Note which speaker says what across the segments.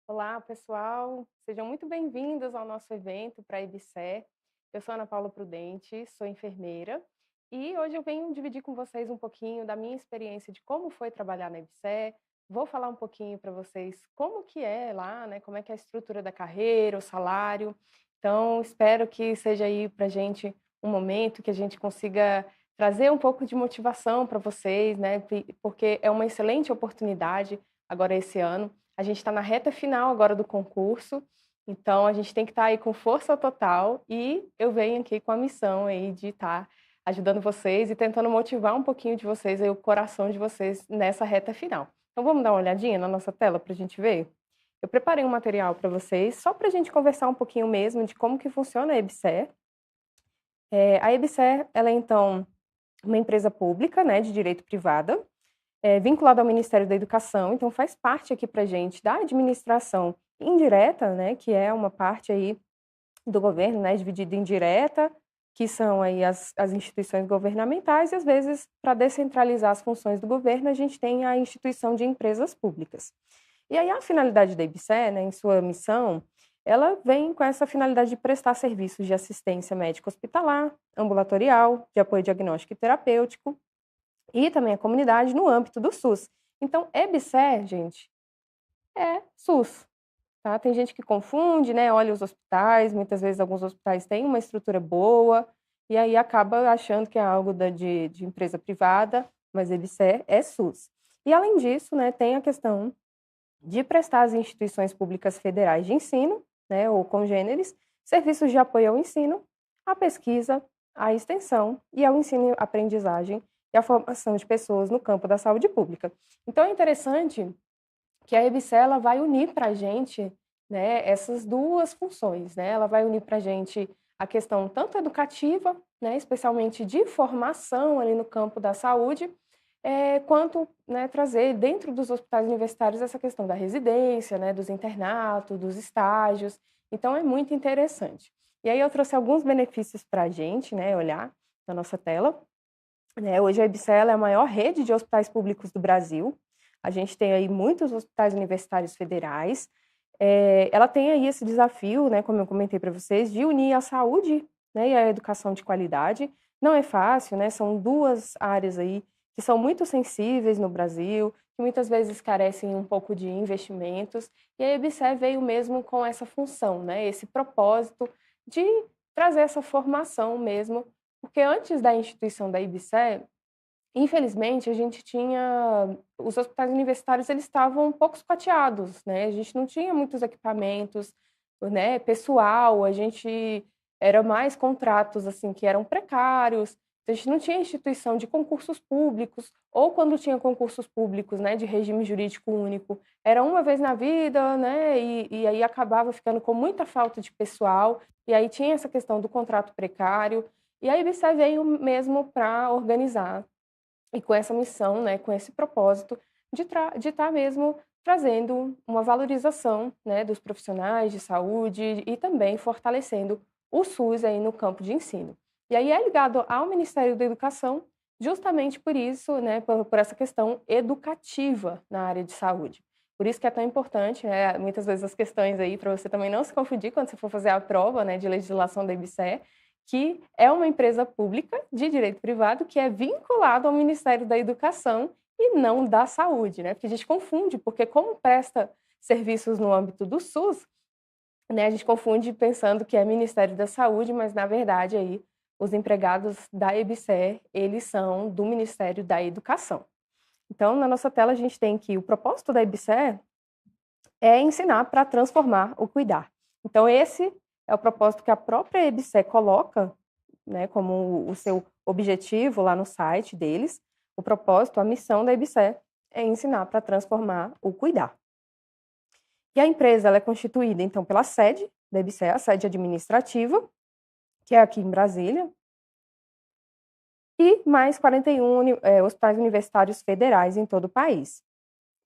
Speaker 1: Olá, pessoal. Sejam muito bem-vindos ao nosso evento para a EBSER. Eu sou Ana Paula Prudente, sou enfermeira e hoje eu venho dividir com vocês um pouquinho da minha experiência de como foi trabalhar na EBSER. Vou falar um pouquinho para vocês como que é lá, né? Como é que é a estrutura da carreira, o salário. Então, espero que seja aí para a gente um momento que a gente consiga trazer um pouco de motivação para vocês, né? Porque é uma excelente oportunidade agora esse ano. A gente está na reta final agora do concurso, então a gente tem que estar aí com força total e eu venho aqui com a missão aí de estar ajudando vocês e tentando motivar um pouquinho de vocês aí, o coração de vocês nessa reta final. Então vamos dar uma olhadinha na nossa tela para a gente ver? Eu preparei um material para vocês, só para a gente conversar um pouquinho mesmo de como que funciona a EBSER. A EBSER, ela é então uma empresa pública, né, de direito privada, vinculado ao Ministério da Educação, então faz parte aqui para gente da administração indireta, né, que é uma parte aí do governo, né, dividida em direta, que são aí as instituições governamentais, e às vezes, para descentralizar as funções do governo, a gente tem a instituição de empresas públicas. E aí a finalidade da IBSE, né, em sua missão, ela vem com essa finalidade de prestar serviços de assistência médica hospitalar, ambulatorial, de apoio diagnóstico e terapêutico, e também a comunidade no âmbito do SUS. Então, EBSER, gente, é SUS, tá? Tem gente que confunde, né? Olha os hospitais, muitas vezes alguns hospitais têm uma estrutura boa, e aí acaba achando que é algo de empresa privada, mas EBSER é SUS. E além disso, né, tem a questão de prestar às instituições públicas federais de ensino, né, ou congêneres, serviços de apoio ao ensino, à pesquisa, à extensão e ao ensino e aprendizagem e à formação de pessoas no campo da saúde pública. Então é interessante que a EBSER ela vai unir para a gente, né, essas duas funções, né? Ela vai unir para a gente a questão tanto educativa, né, especialmente de formação ali no campo da saúde, quanto, né, trazer dentro dos hospitais universitários essa questão da residência, né, dos internatos, dos estágios. Então é muito interessante. E aí eu trouxe alguns benefícios para a gente, né, olhar na nossa tela. Né, hoje a EBSER é a maior rede de hospitais públicos do Brasil. A gente tem aí muitos hospitais universitários federais. Ela tem aí esse desafio, né, como eu comentei para vocês, de unir a saúde, né, e a educação de qualidade. Não é fácil, né? São duas áreas aí que são muito sensíveis no Brasil, que muitas vezes carecem um pouco de investimentos. E a EBSER veio mesmo com essa função, né, esse propósito de trazer essa formação mesmo, porque antes da instituição da IBSE, infelizmente, a gente tinha os hospitais universitários, eles estavam um pouco sucateados, né, a gente não tinha muitos equipamentos, né, pessoal, a gente era mais contratos, assim, que eram precários, a gente não tinha instituição de concursos públicos, ou quando tinha concursos públicos, né, de regime jurídico único, era uma vez na vida, né, e aí acabava ficando com muita falta de pessoal, e aí tinha essa questão do contrato precário, e a IBSE veio mesmo para organizar e com essa missão, né, com esse propósito de estar mesmo trazendo uma valorização, né, dos profissionais de saúde e também fortalecendo o SUS aí no campo de ensino. E aí é ligado ao Ministério da Educação, justamente por isso, né, por essa questão educativa na área de saúde. Por isso que é tão importante, né, muitas vezes as questões aí, para você também não se confundir quando você for fazer a prova, né, de legislação da IBSE, que é uma empresa pública de direito privado que é vinculado ao Ministério da Educação e não da Saúde, né? Porque a gente confunde, porque como presta serviços no âmbito do SUS, né, a gente confunde pensando que é Ministério da Saúde, mas na verdade aí os empregados da EBSER, eles são do Ministério da Educação. Então, na nossa tela a gente tem que o propósito da EBSER é ensinar para transformar o cuidar. Então esse é o propósito que a própria EBSER coloca, né, como o seu objetivo lá no site deles. O propósito, a missão da EBSER é ensinar para transformar o cuidar. E a empresa ela é constituída, então, pela sede da EBSER, a sede administrativa, que é aqui em Brasília, e mais 41 hospitais universitários federais em todo o país.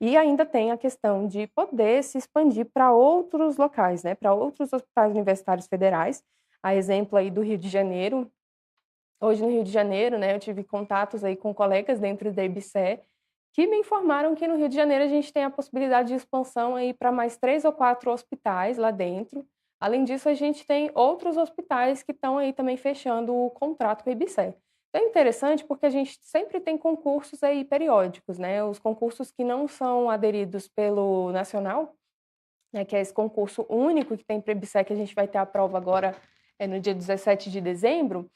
Speaker 1: E ainda tem a questão de poder se expandir para outros locais, né, para outros hospitais universitários federais. A exemplo aí do Rio de Janeiro. Hoje no Rio de Janeiro, né, eu tive contatos aí com colegas dentro da IBSE que me informaram que no Rio de Janeiro a gente tem a possibilidade de expansão aí para mais 3 ou 4 hospitais lá dentro. Além disso, a gente tem outros hospitais que estão aí também fechando o contrato com a IBSER. É interessante porque a gente sempre tem concursos aí periódicos, né? Os concursos que não são aderidos pelo Nacional, né, que é esse concurso único que tem para a IBSER, que a gente vai ter a prova agora no dia 17 de dezembro.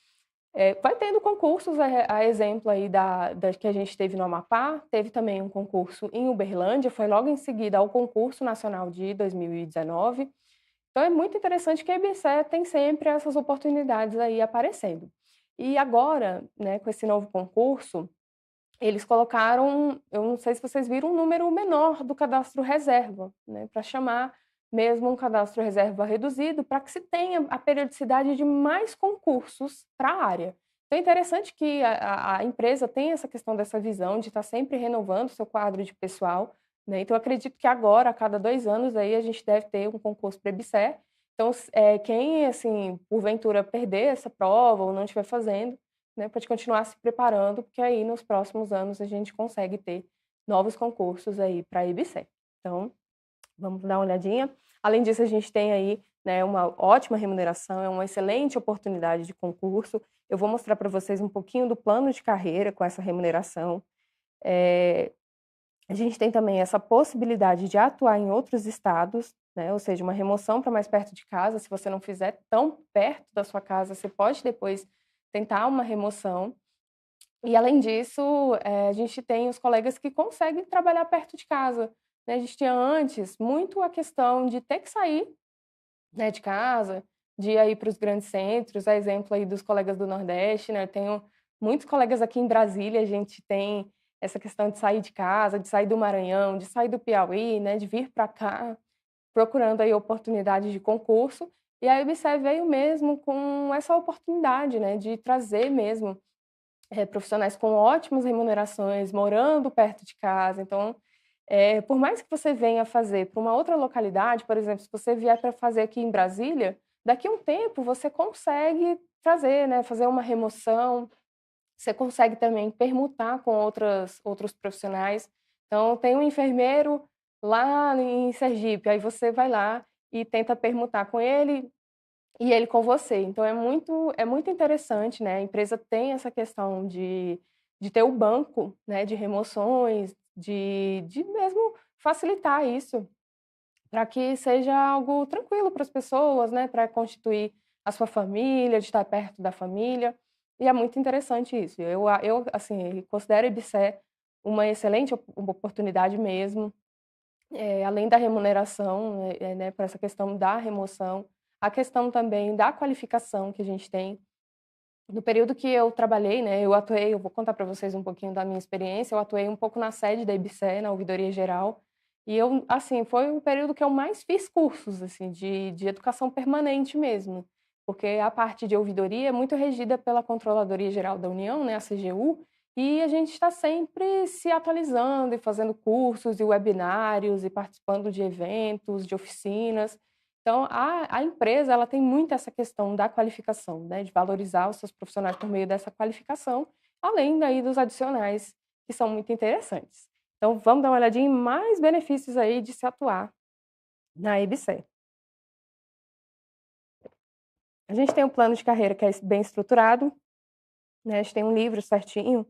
Speaker 1: Vai tendo concursos, a exemplo aí da que a gente teve no Amapá, teve também um concurso em Uberlândia, foi logo em seguida ao concurso nacional de 2019. Então é muito interessante que a IBSER tem sempre essas oportunidades aí aparecendo. E agora, né, com esse novo concurso, eles colocaram, eu não sei se vocês viram, um número menor do cadastro reserva, né, para chamar mesmo um cadastro reserva reduzido, para que se tenha a periodicidade de mais concursos para a área. Então é interessante que a empresa tenha essa questão dessa visão de estar sempre renovando o seu quadro de pessoal, né? Então eu acredito que agora, a cada 2 anos, aí a gente deve ter um concurso para EBSER. Então, quem, assim, porventura perder essa prova ou não estiver fazendo, né, pode continuar se preparando, porque aí nos próximos anos a gente consegue ter novos concursos aí para a IBSER. Então, vamos dar uma olhadinha. Além disso, a gente tem aí, né, uma ótima remuneração, é uma excelente oportunidade de concurso. Eu vou mostrar para vocês um pouquinho do plano de carreira com essa remuneração. A gente tem também essa possibilidade de atuar em outros estados, né, ou seja, uma remoção para mais perto de casa. Se você não fizer tão perto da sua casa, você pode depois tentar uma remoção. E além disso, a gente tem os colegas que conseguem trabalhar perto de casa, né. A gente tinha antes muito a questão de ter que sair, né, de casa, de ir aí para os grandes centros, a exemplo aí dos colegas do Nordeste, né. Eu tenho muitos colegas aqui em Brasília, a gente tem essa questão de sair de casa, de sair do Maranhão, de sair do Piauí, né, de vir para cá, procurando aí oportunidades de concurso. E a IBSER veio mesmo com essa oportunidade, né, de trazer mesmo profissionais com ótimas remunerações, morando perto de casa. Então, por mais que você venha fazer para uma outra localidade, por exemplo, se você vier para fazer aqui em Brasília, daqui a um tempo você consegue trazer, né, fazer uma remoção, você consegue também permutar com outros profissionais. Então, tem um enfermeiro lá em Sergipe, aí você vai lá e tenta permutar com ele e ele com você. Então é muito interessante, né, a empresa tem essa questão de ter o banco, né, de remoções, de mesmo facilitar isso, para que seja algo tranquilo para as pessoas, né, para constituir a sua família, de estar perto da família, e é muito interessante isso. Eu, assim, considero a IBSER uma excelente uma oportunidade mesmo, além da remuneração, né, por essa questão da remoção, a questão também da qualificação que a gente tem. No período que eu trabalhei, né, eu vou contar para vocês um pouquinho da minha experiência, eu atuei um pouco na sede da IBSER, na Ouvidoria Geral, e eu, assim, foi o período que eu mais fiz cursos, assim, de educação permanente mesmo, porque a parte de ouvidoria é muito regida pela Controladoria Geral da União, né, a CGU, e a gente está sempre se atualizando e fazendo cursos e webinários e participando de eventos, de oficinas. Então, a empresa ela tem muito essa questão da qualificação, né, de valorizar os seus profissionais por meio dessa qualificação, além daí dos adicionais, que são muito interessantes. Então, vamos dar uma olhadinha em mais benefícios aí de se atuar na IBSER. A gente tem um plano de carreira que é bem estruturado, né, a gente tem um livro certinho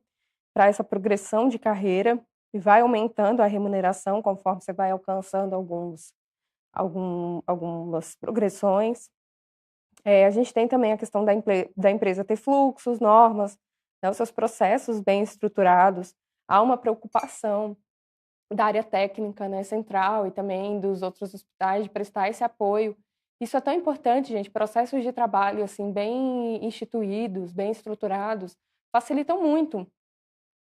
Speaker 1: para essa progressão de carreira e vai aumentando a remuneração conforme você vai alcançando algumas progressões. A gente tem também a questão da empresa ter fluxos, normas, né, os seus processos bem estruturados. Há uma preocupação da área técnica, né, central e também dos outros hospitais de prestar esse apoio. Isso é tão importante, gente, processos de trabalho, assim, bem instituídos, bem estruturados, facilitam muito,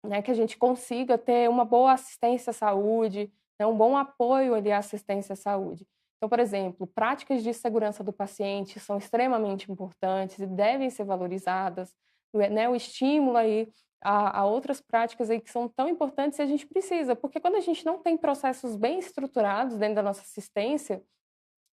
Speaker 1: né, que a gente consiga ter uma boa assistência à saúde, né, um bom apoio ali à assistência à saúde. Então, por exemplo, práticas de segurança do paciente são extremamente importantes e devem ser valorizadas, né, o estímulo aí a outras práticas aí que são tão importantes e a gente precisa, porque quando a gente não tem processos bem estruturados dentro da nossa assistência,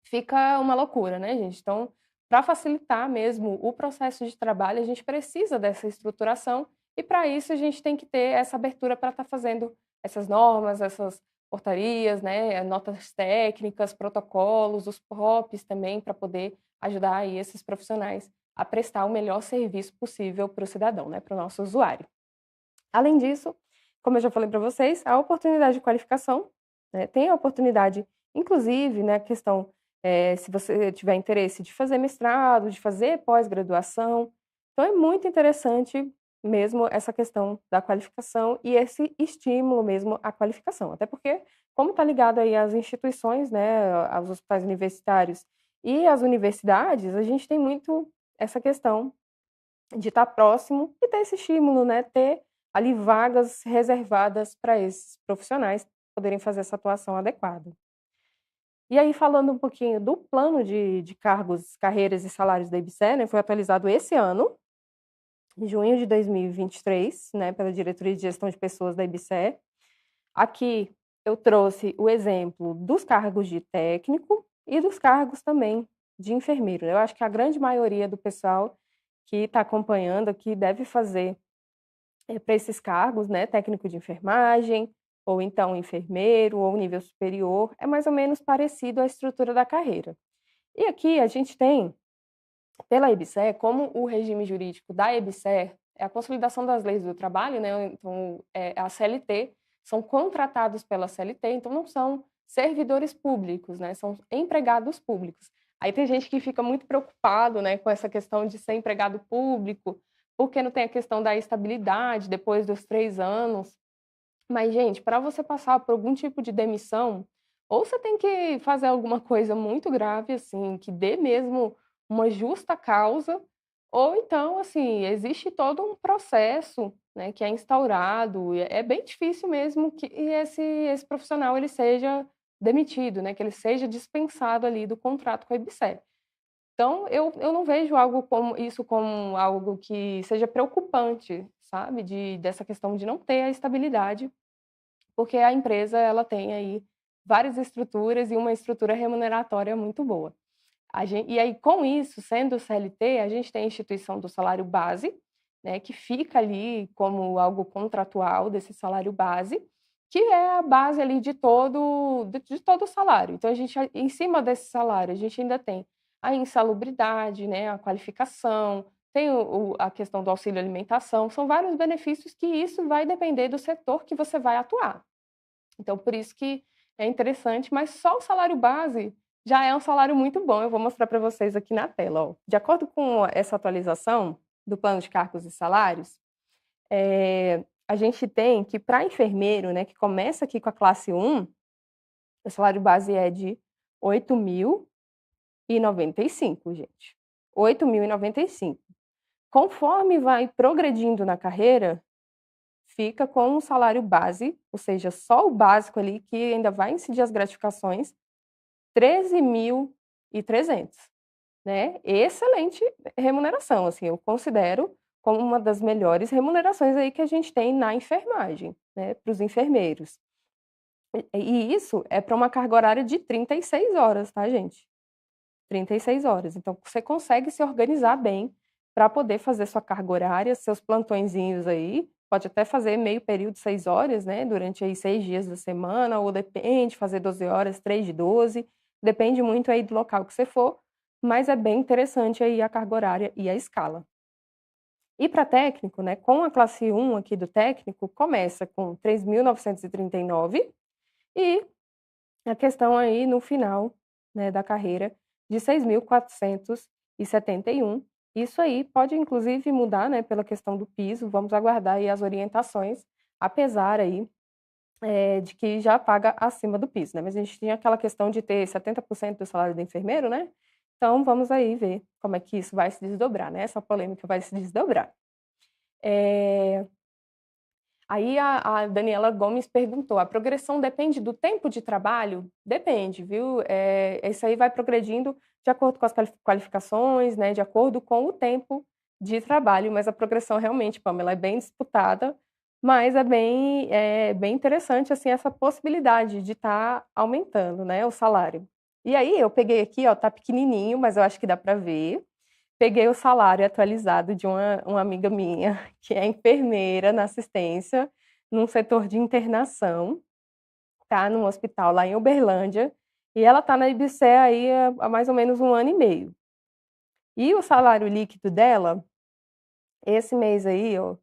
Speaker 1: fica uma loucura, né, gente? Então, para facilitar mesmo o processo de trabalho, a gente precisa dessa estruturação e para isso a gente tem que ter essa abertura para estar fazendo essas normas, essas portarias, né, notas técnicas, protocolos, os PROPs também, para poder ajudar aí esses profissionais a prestar o melhor serviço possível para o cidadão, né, para o nosso usuário. Além disso, como eu já falei para vocês, a oportunidade de qualificação, né, tem a oportunidade, inclusive, né, a questão, se você tiver interesse de fazer mestrado, de fazer pós-graduação, então é muito interessante mesmo essa questão da qualificação e esse estímulo mesmo à qualificação, até porque, como está ligado aí às instituições, né, aos hospitais universitários e às universidades, a gente tem muito essa questão de estar próximo e ter esse estímulo, né, ter ali vagas reservadas para esses profissionais poderem fazer essa atuação adequada. E aí falando um pouquinho do plano de cargos, carreiras e salários da IBSER, né, foi atualizado esse ano, em junho de 2023, né, pela Diretoria de Gestão de Pessoas da IBSER. Aqui eu trouxe o exemplo dos cargos de técnico e dos cargos também de enfermeiro. Eu acho que a grande maioria do pessoal que está acompanhando aqui deve fazer para esses cargos, né, técnico de enfermagem, ou então enfermeiro, ou nível superior, é mais ou menos parecido à estrutura da carreira. E aqui a gente tem, pela EBSER, como o regime jurídico da EBSER é a consolidação das leis do trabalho, né, então a CLT, são contratados pela CLT, então não são servidores públicos, né, são empregados públicos. Aí tem gente que fica muito preocupado, né, com essa questão de ser empregado público, porque não tem a questão da estabilidade depois dos 3 anos. Mas, gente, para você passar por algum tipo de demissão, ou você tem que fazer alguma coisa muito grave, assim, que dê mesmo uma justa causa, ou então, assim, existe todo um processo, né, que é instaurado, e é bem difícil mesmo que esse profissional ele seja demitido, né, que ele seja dispensado ali do contrato com a IBSER. Então, eu não vejo algo como isso como algo que seja preocupante, sabe, dessa questão de não ter a estabilidade, porque a empresa ela tem aí várias estruturas e uma estrutura remuneratória muito boa. E aí, com isso, sendo CLT, a gente tem a instituição do salário base, né, que fica ali como algo contratual desse salário base, que é a base ali de todo o salário. Então, a gente, em cima desse salário, a gente ainda tem a insalubridade, né, a qualificação, tem a questão do auxílio alimentação, são vários benefícios que isso vai depender do setor que você vai atuar. Então, por isso que é interessante, mas só o salário base já é um salário muito bom. Eu vou mostrar para vocês aqui na tela. Ó. De acordo com essa atualização do plano de cargos e salários, a gente tem que para enfermeiro, né, que começa aqui com a classe 1, o salário base é de 8.095, gente. 8.095. Conforme vai progredindo na carreira, fica com um salário base, ou seja, só o básico ali, que ainda vai incidir as gratificações, 13.300, né? Excelente remuneração, assim, eu considero como uma das melhores remunerações aí que a gente tem na enfermagem, né, para os enfermeiros. E isso é para uma carga horária de 36 horas, tá, gente? 36 horas. Então, você consegue se organizar bem para poder fazer sua carga horária, seus plantõezinhos aí. Pode até fazer meio período, 6 horas, né? Durante aí 6 dias da semana, ou depende, fazer 12 horas, 3 de 12. Depende muito aí do local que você for, mas é bem interessante aí a carga horária e a escala. E para técnico, né? Com a classe 1 aqui do técnico, começa com 3.939 e a questão aí no final, né, da carreira de 6.471. Isso aí pode inclusive mudar, né, pela questão do piso, vamos aguardar aí as orientações, apesar aí, de que já paga acima do piso, né, mas a gente tinha aquela questão de ter 70% do salário do enfermeiro, né, então vamos aí ver como é que isso vai se desdobrar, né, essa polêmica vai se desdobrar. Aí a Daniela Gomes perguntou: a progressão depende do tempo de trabalho? Depende, viu? Isso aí vai progredindo de acordo com as qualificações, né, de acordo com o tempo de trabalho, mas a progressão realmente, Pamela, é bem disputada, mas é bem interessante assim, essa possibilidade de estar aumentando, né, o salário. E aí eu peguei aqui, ó, tá pequenininho, mas eu acho que dá para ver. Peguei o salário atualizado de uma amiga minha, que é enfermeira na assistência, num setor de internação, tá, num hospital lá em Uberlândia, e ela tá na IBSER aí há mais ou menos 1 ano e meio. E o salário líquido dela, esse mês aí, ó,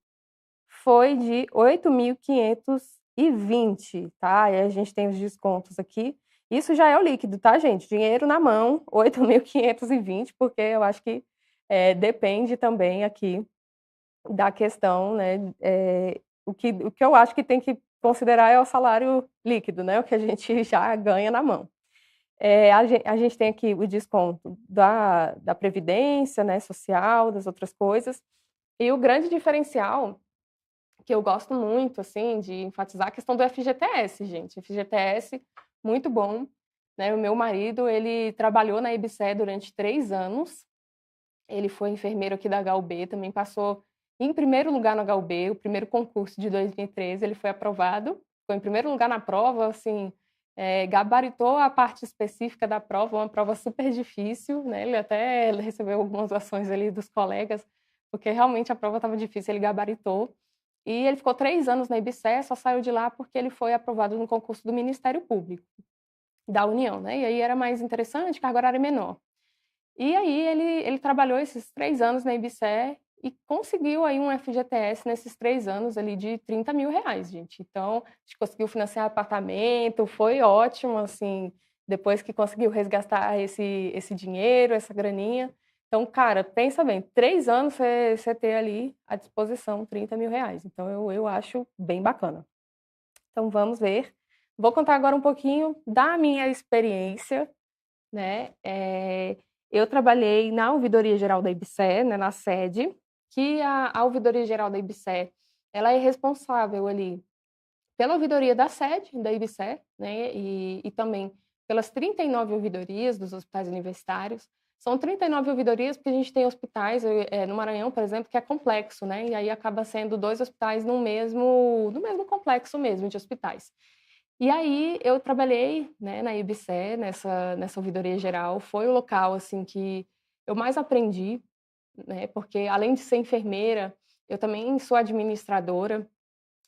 Speaker 1: foi de 8.520, tá, e a gente tem os descontos aqui. Isso já é o líquido, tá, gente? Dinheiro na mão, 8.520, porque eu acho que, depende também aqui da questão, né, o que eu acho que tem que considerar é o salário líquido, né, o que a gente já ganha na mão. A gente tem aqui o desconto da previdência, né, social, das outras coisas, e o grande diferencial, que eu gosto muito, assim, de enfatizar, a questão do FGTS, gente. FGTS, muito bom, né, o meu marido, ele trabalhou na IBSER durante 3 anos, ele foi enfermeiro aqui da HUB, também passou em primeiro lugar no HUB, o primeiro concurso de 2013, ele foi aprovado, ficou em primeiro lugar na prova, assim, gabaritou a parte específica da prova, uma prova super difícil, né? Ele até recebeu algumas ações ali dos colegas, porque realmente a prova estava difícil, ele gabaritou. E ele ficou 3 anos na IBSER, só saiu de lá porque ele foi aprovado no concurso do Ministério Público da União, né? E aí era mais interessante, carga horária menor. E aí ele trabalhou esses 3 anos na IBSER e conseguiu aí um FGTS nesses 3 anos ali de R$ 30.000, gente. Então, a gente conseguiu financiar apartamento, foi ótimo, assim, depois que conseguiu resgatar esse dinheiro, essa graninha. Então, cara, pensa bem, 3 anos você ter ali à disposição R$ 30.000. Então, eu acho bem bacana. Então, vamos ver. Vou contar agora um pouquinho da minha experiência, né? Eu trabalhei na Ouvidoria Geral da IBSER, né, na sede, que a Ouvidoria Geral da IBSER, ela é responsável ali pela ouvidoria da sede da IBSER, né, e também pelas 39 ouvidorias dos hospitais universitários. São 39 ouvidorias porque a gente tem hospitais, no Maranhão, por exemplo, que é complexo, né, e aí acaba sendo 2 hospitais no mesmo complexo mesmo de hospitais. E aí eu trabalhei, né, na IBSER, nessa ouvidoria geral, foi o local, assim, que eu mais aprendi, né, porque além de ser enfermeira, eu também sou administradora,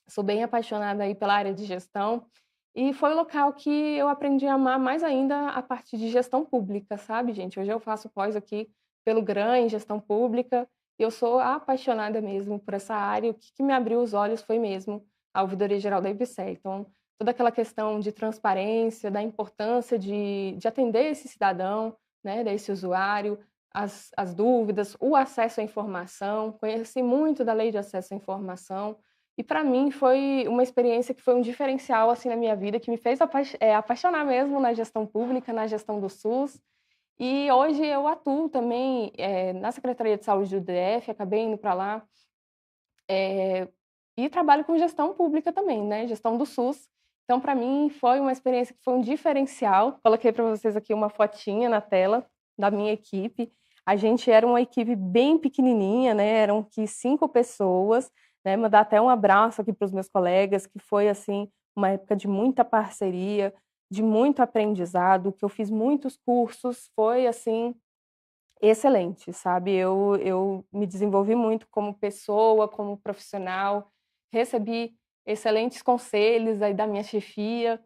Speaker 1: sou bem apaixonada aí pela área de gestão, e foi o local que eu aprendi a amar mais ainda a parte de gestão pública, sabe, gente? Hoje eu faço pós aqui pelo GRAM em gestão pública, e eu sou apaixonada mesmo por essa área, o que me abriu os olhos foi mesmo a ouvidoria geral da IBSER. Então, toda aquela questão de transparência, da importância de atender esse cidadão, né, desse usuário, as dúvidas, o acesso à informação, conheci muito da lei de acesso à informação, e para mim foi uma experiência que foi um diferencial, assim, na minha vida, que me fez apaixonar mesmo na gestão pública, na gestão do SUS. E hoje eu atuo também, na Secretaria de Saúde do DF, acabei indo para lá, e trabalho com gestão pública também, né, gestão do SUS. Então para mim foi uma experiência que foi um diferencial. Coloquei para vocês aqui uma fotinha na tela da minha equipe. A gente era uma equipe bem pequenininha, né, eram que 5 pessoas, né, mandar até um abraço aqui para os meus colegas, que foi, assim, uma época de muita parceria, de muito aprendizado, que eu fiz muitos cursos, foi, assim, excelente, sabe. Eu me desenvolvi muito como pessoa, como profissional, recebi excelentes conselhos aí da minha chefia,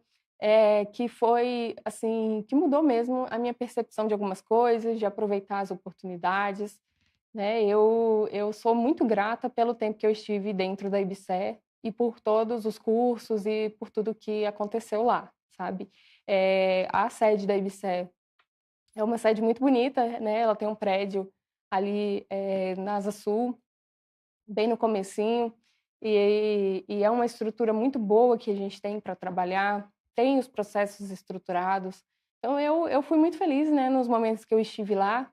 Speaker 1: que foi, assim, que mudou mesmo a minha percepção de algumas coisas, de aproveitar as oportunidades, né. Eu sou muito grata pelo tempo que eu estive dentro da IBSER e por todos os cursos e por tudo que aconteceu lá, sabe. A sede da IBSER é uma sede muito bonita, né, ela tem um prédio ali, na Asa Sul, bem no comecinho, e é uma estrutura muito boa que a gente tem para trabalhar, tem os processos estruturados. Então eu fui muito feliz, né, nos momentos que eu estive lá.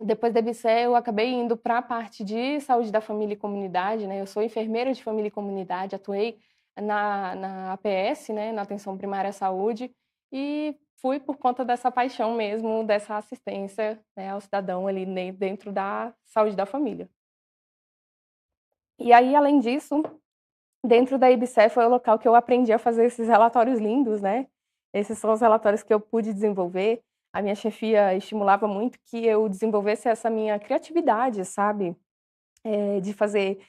Speaker 1: Depois da IBSER eu acabei indo para a parte de saúde da família e comunidade, né, eu sou enfermeira de família e comunidade, atuei na APS, né, na atenção primária à saúde, e fui por conta dessa paixão mesmo, dessa assistência, né, ao cidadão ali dentro da saúde da família. E aí, além disso, dentro da IBSER foi o local que eu aprendi a fazer esses relatórios lindos, né. Esses são os relatórios que eu pude desenvolver. A minha chefia estimulava muito que eu desenvolvesse essa minha criatividade, sabe, de fazer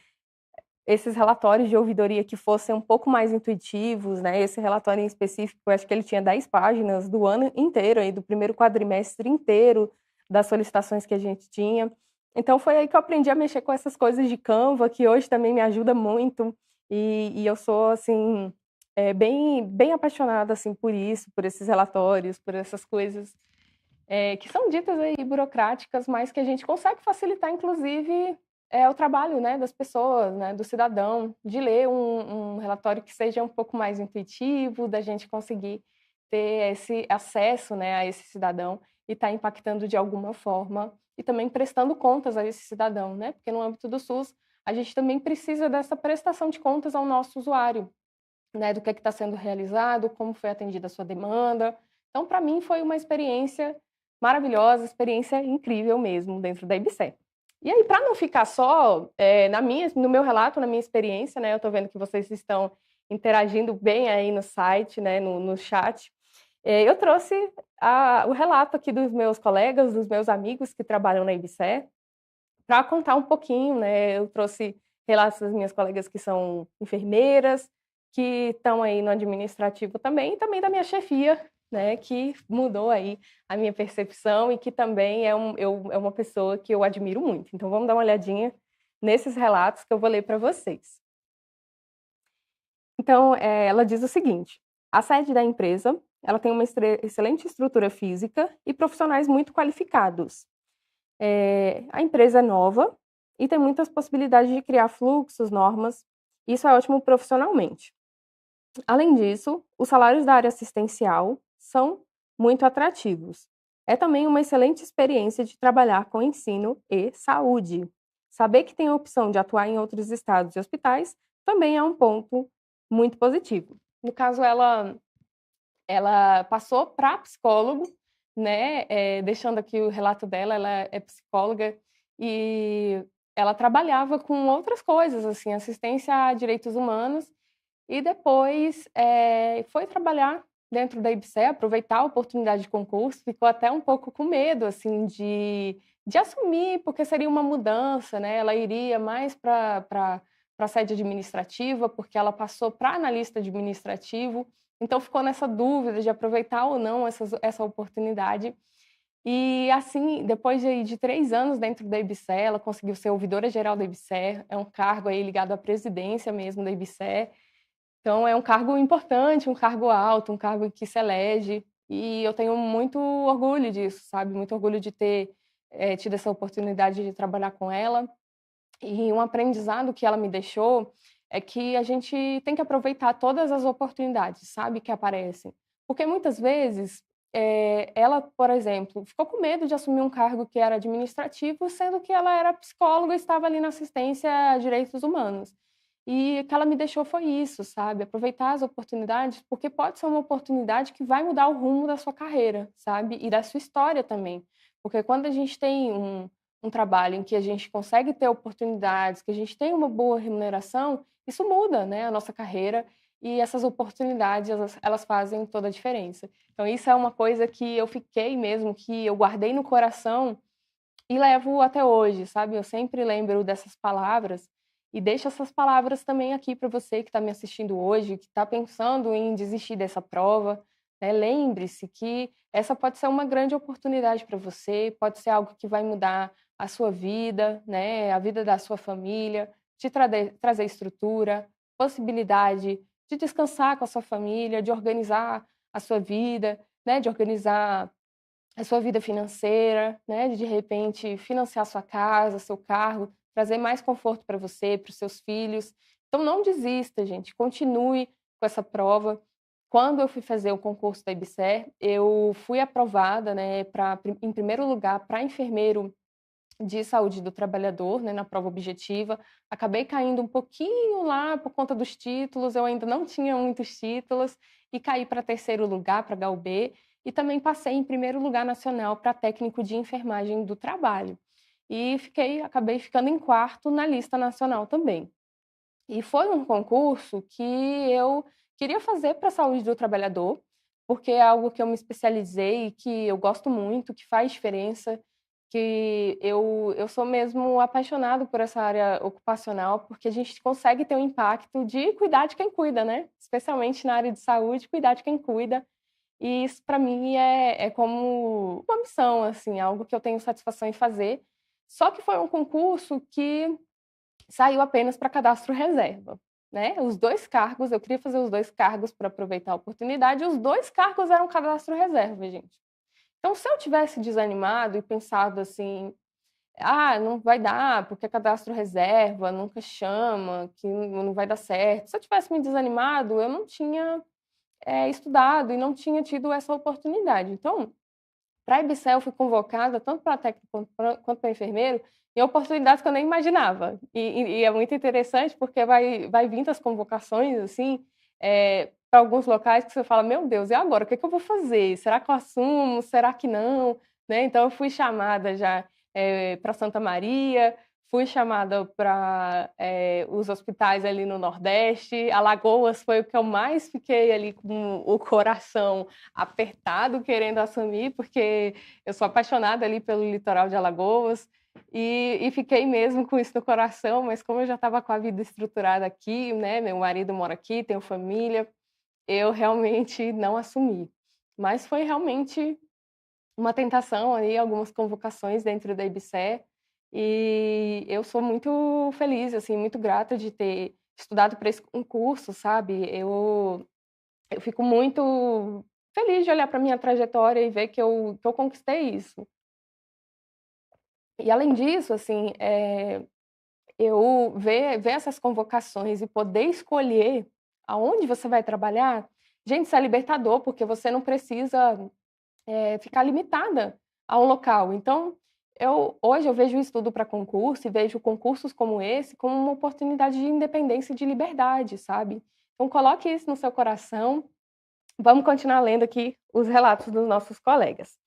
Speaker 1: esses relatórios de ouvidoria que fossem um pouco mais intuitivos, né? Esse relatório em específico, eu acho que ele tinha 10 páginas do ano inteiro, aí, do primeiro quadrimestre inteiro, das solicitações que a gente tinha. Então foi aí que eu aprendi a mexer com essas coisas de Canva, que hoje também me ajuda muito, e eu sou, assim, bem apaixonada, assim, por isso, por esses relatórios, por essas coisas que são ditas aí burocráticas, mas que a gente consegue facilitar, inclusive, o trabalho, né, das pessoas, né, do cidadão, de ler um relatório que seja um pouco mais intuitivo, da gente conseguir ter esse acesso, né, a esse cidadão e estar impactando de alguma forma e também prestando contas a esse cidadão, né, porque no âmbito do SUS a gente também precisa dessa prestação de contas ao nosso usuário, né, do que está sendo realizado, como foi atendida a sua demanda. Então, para mim, foi uma experiência maravilhosa, experiência incrível mesmo dentro da IBSE. E aí, para não ficar só no meu relato, na minha experiência, né, eu estou vendo que vocês estão interagindo bem aí no site, né, no chat, eu trouxe o relato aqui dos meus colegas, dos meus amigos que trabalham na IBSE, para contar um pouquinho, né? Eu trouxe relatos das minhas colegas que são enfermeiras, que estão aí no administrativo também, e também da minha chefia, né? Que mudou aí a minha percepção e que também é uma pessoa que eu admiro muito. Então vamos dar uma olhadinha nesses relatos que eu vou ler para vocês. Então, ela diz o seguinte: a sede da empresa, ela tem uma excelente estrutura física e profissionais muito qualificados. A empresa é nova e tem muitas possibilidades de criar fluxos, normas. Isso é ótimo profissionalmente. Além disso, os salários da área assistencial são muito atrativos. É também uma excelente experiência de trabalhar com ensino e saúde. Saber que tem a opção de atuar em outros estados e hospitais também é um ponto muito positivo. No caso, ela passou para psicólogo, né, deixando aqui o relato dela, ela é psicóloga e ela trabalhava com outras coisas, assim, assistência a direitos humanos, e depois foi trabalhar dentro da IBSE, aproveitar a oportunidade de concurso, ficou até um pouco com medo, assim, de assumir, porque seria uma mudança, né, ela iria mais para a sede administrativa, porque ela passou para analista administrativo, então ficou nessa dúvida de aproveitar ou não essa oportunidade. E assim, depois de 3 anos dentro da IBSE, ela conseguiu ser ouvidora-geral da IBSE, é um cargo aí ligado à presidência mesmo da IBSE. Então é um cargo importante, um cargo alto, um cargo que se elege, e eu tenho muito orgulho disso, sabe, muito orgulho de ter, tido essa oportunidade de trabalhar com ela. E um aprendizado que ela me deixou é que a gente tem que aproveitar todas as oportunidades, sabe, que aparecem. Porque muitas vezes, ela, por exemplo, ficou com medo de assumir um cargo que era administrativo, sendo que ela era psicóloga e estava ali na assistência a direitos humanos. E o que ela me deixou foi isso, sabe, aproveitar as oportunidades, porque pode ser uma oportunidade que vai mudar o rumo da sua carreira, sabe, e da sua história também. Porque quando a gente tem um trabalho em que a gente consegue ter oportunidades, que a gente tem uma boa remuneração, isso muda, né, a nossa carreira, e essas oportunidades, elas fazem toda a diferença. Então isso é uma coisa que eu fiquei mesmo, que eu guardei no coração e levo até hoje, sabe. Eu sempre lembro dessas palavras e deixo essas palavras também aqui para você que está me assistindo hoje, que está pensando em desistir dessa prova, né. Lembre-se que essa pode ser uma grande oportunidade para você, pode ser algo que vai mudar a sua vida, né, a vida da sua família, te trazer estrutura, possibilidade de descansar com a sua família, de organizar a sua vida, né, de organizar a sua vida financeira, né, de repente financiar sua casa, seu carro, trazer mais conforto para você, para os seus filhos. Então não desista, gente, continue com essa prova. Quando eu fui fazer o concurso da IBSER, eu fui aprovada, né, em primeiro lugar para enfermeiro de saúde do trabalhador, né, na prova objetiva. Acabei caindo um pouquinho lá por conta dos títulos, eu ainda não tinha muitos títulos, e caí para terceiro lugar, para HUB, e também passei em primeiro lugar nacional para técnico de enfermagem do trabalho. E acabei ficando em quarto na lista nacional também. E foi um concurso que eu queria fazer para a saúde do trabalhador, porque é algo que eu me especializei e que eu gosto muito, que faz diferença. que eu sou mesmo apaixonado por essa área ocupacional, porque a gente consegue ter um impacto de cuidar de quem cuida, né? Especialmente na área de saúde, cuidar de quem cuida. E isso para mim é como uma missão, assim, algo que eu tenho satisfação em fazer. Só que foi um concurso que saiu apenas para cadastro reserva, né? Os 2 cargos, eu queria fazer os 2 cargos para aproveitar a oportunidade, e os 2 cargos eram cadastro reserva, gente. Então, se eu tivesse desanimado e pensado assim: "Ah, não vai dar, porque é cadastro reserva, nunca chama, que não vai dar certo". Se eu tivesse me desanimado, eu não tinha, estudado e não tinha tido essa oportunidade. Então, para a IBSER eu fui convocada tanto para técnico quanto para enfermeiro, em oportunidades que eu nem imaginava. E é muito interessante porque vai vindo as convocações, assim, para alguns locais que você fala: "Meu Deus, e agora? O que é que eu vou fazer? Será que eu assumo? Será que não?", né. Então eu fui chamada já, para Santa Maria, fui chamada para, os hospitais ali no Nordeste. Alagoas foi o que eu mais fiquei ali com o coração apertado querendo assumir, porque eu sou apaixonada ali pelo litoral de Alagoas, e fiquei mesmo com isso no coração, mas como eu já estava com a vida estruturada aqui, né, meu marido mora aqui, tenho família, eu realmente não assumi. Mas foi realmente uma tentação aí, algumas convocações dentro da IBSER, e eu sou muito feliz, assim, muito grata de ter estudado para esse concurso, sabe. Eu fico muito feliz de olhar para minha trajetória e ver que eu conquistei isso. E além disso, assim, eu ver essas convocações e poder escolher aonde você vai trabalhar, gente, isso é libertador, porque você não precisa, ficar limitada a um local. Então, hoje eu vejo o estudo para concurso e vejo concursos como esse como uma oportunidade de independência e de liberdade, sabe. Então coloque isso no seu coração. Vamos continuar lendo aqui os relatos dos nossos colegas.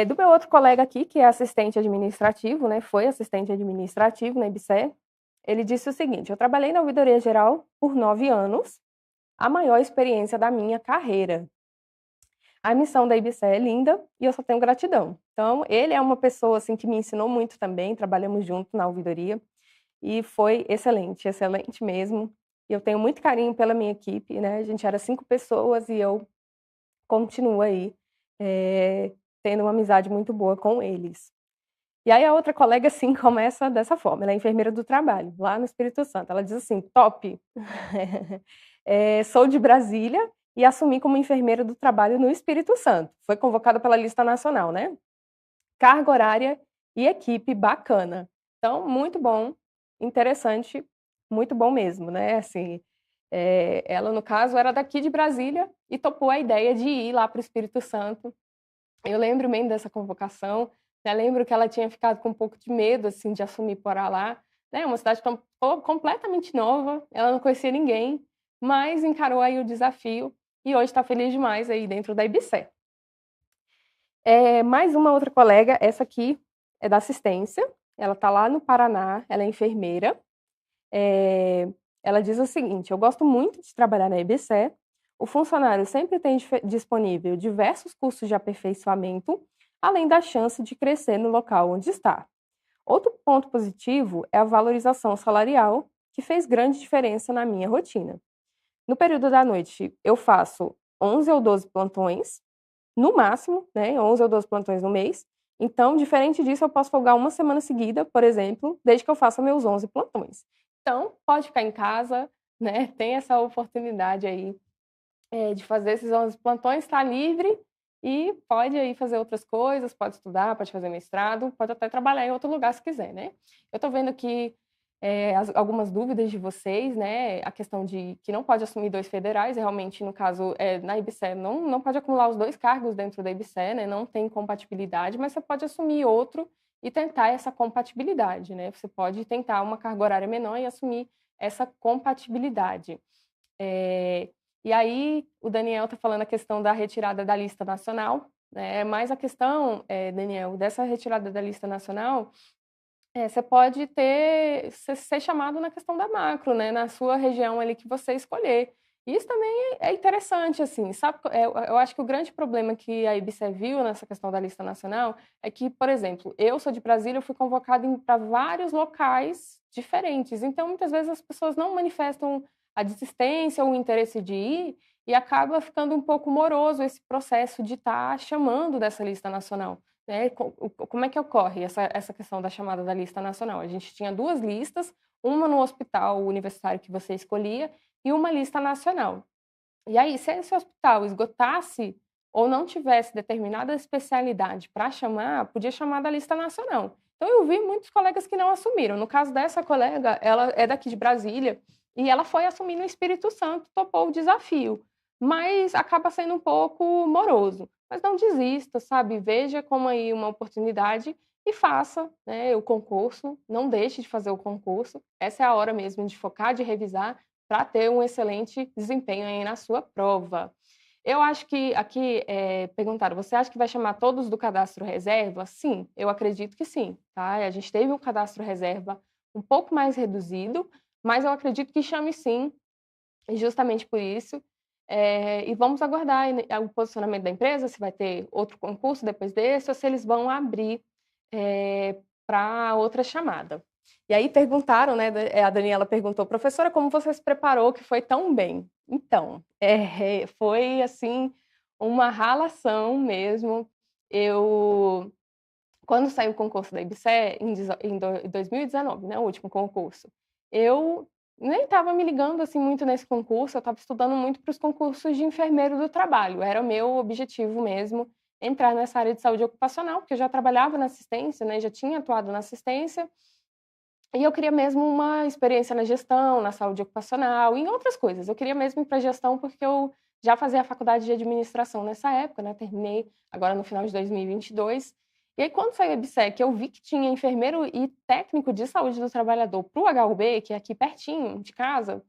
Speaker 1: Do meu outro colega aqui, que é assistente administrativo, né, foi assistente administrativo na IBSER, ele disse o seguinte: "Eu trabalhei na ouvidoria geral por 9 anos, a maior experiência da minha carreira. A missão da IBSER é linda e eu só tenho gratidão". Então, ele é uma pessoa, assim, que me ensinou muito também, trabalhamos junto na ouvidoria, e foi excelente, excelente mesmo. E eu tenho muito carinho pela minha equipe, né, a gente era 5 pessoas e eu continuo aí, eh, tendo uma amizade muito boa com eles. E aí a outra colega, assim, começa dessa forma, ela é enfermeira do trabalho, lá no Espírito Santo, ela diz assim: "Top, sou de Brasília e assumi como enfermeira do trabalho no Espírito Santo", foi convocada pela lista nacional, né. Carga horária e equipe bacana. Então, muito bom, interessante, muito bom mesmo, né, assim, ela no caso era daqui de Brasília e topou a ideia de ir lá para o Espírito Santo. Eu lembro bem dessa convocação, né, lembro que ela tinha ficado com um pouco de medo, assim, de assumir morar lá, né, uma cidade completamente nova, ela não conhecia ninguém, mas encarou aí o desafio e hoje está feliz demais aí dentro da IBSER. Mais uma outra colega, essa aqui é da assistência, ela está lá no Paraná, ela é enfermeira. Eh, Ela diz o seguinte: "Eu gosto muito de trabalhar na IBSER, o funcionário sempre tem disponível diversos cursos de aperfeiçoamento, além da chance de crescer no local onde está. Outro ponto positivo é a valorização salarial, que fez grande diferença na minha rotina. No período da noite, eu faço 11 ou 12 plantões, no máximo, né, 11 ou 12 plantões no mês. Então, diferente disso, eu posso folgar uma semana seguida, por exemplo, desde que eu faça meus 11 plantões. Então, pode ficar em casa, né, tem essa oportunidade aí, de fazer esses 11 plantões, está livre e pode aí fazer outras coisas, pode estudar, pode fazer mestrado, pode até trabalhar em outro lugar se quiser, né. Eu estou vendo aqui, algumas dúvidas de vocês, né, a questão de que não pode assumir 2 federais, realmente no caso, na IBSER não pode acumular os 2 cargos dentro da IBSER, né, não tem compatibilidade, mas você pode assumir outro e tentar essa compatibilidade, né, você pode tentar uma carga horária menor e assumir essa compatibilidade. Eh, e aí o Daniel está falando a questão da retirada da lista nacional, né, mas a questão, Daniel, dessa retirada da lista nacional, você pode ser chamado na questão da macro, né, na sua região ali que você escolher. Isso também é interessante, assim, sabe, eu acho que o grande problema que a IBSE viu nessa questão da lista nacional é que, por exemplo, eu sou de Brasília, eu fui convocada para vários locais diferentes, então muitas vezes as pessoas não manifestam a desistência ou o interesse de ir e acaba ficando um pouco moroso esse processo de estar chamando dessa lista nacional, né? Como é que ocorre essa questão da chamada da lista nacional? A gente tinha 2 listas, uma no hospital universitário que você escolhia e uma lista nacional. E aí, se esse hospital esgotasse ou não tivesse determinada especialidade para chamar, podia chamar da lista nacional. Então, eu vi muitos colegas que não assumiram. No caso dessa colega, ela é daqui de Brasília e ela foi assumir no Espírito Santo, topou o desafio, mas acaba sendo um pouco moroso. Mas não desista, sabe? Veja como aí uma oportunidade e faça, né, o concurso. Não deixe de fazer o concurso. Essa é a hora mesmo de focar, de revisar para ter um excelente desempenho aí na sua prova. Eu acho que aqui, perguntaram: "Você acha que vai chamar todos do cadastro reserva?" Sim, eu acredito que sim, tá. A gente teve um cadastro reserva um pouco mais reduzido, mas eu acredito que chame sim, e justamente por isso. E vamos aguardar aí, né, o posicionamento da empresa, se vai ter outro concurso depois desse ou se eles vão abrir, pra outra chamada. E aí perguntaram, né, a Daniela perguntou: "Professora, como você se preparou que foi tão bem?" Então, foi, assim, uma ralação mesmo. Eu Quando saiu o concurso da IBSE em 2019, né, o último concurso, eu nem estava me ligando, assim, muito nesse concurso, eu estava estudando muito para os concursos de enfermeiro do trabalho, era o meu objetivo mesmo, entrar nessa área de saúde ocupacional, porque eu já trabalhava na assistência, né, já tinha atuado na assistência, e eu queria mesmo uma experiência na gestão, na saúde ocupacional, em outras coisas. Eu queria mesmo ir para gestão, porque eu já fazia a faculdade de administração nessa época, né, terminei agora no final de 2022. E aí quando saiu o EBSERH, eu vi que tinha enfermeiro e técnico de saúde do trabalhador para o HUB, que é aqui pertinho de casa,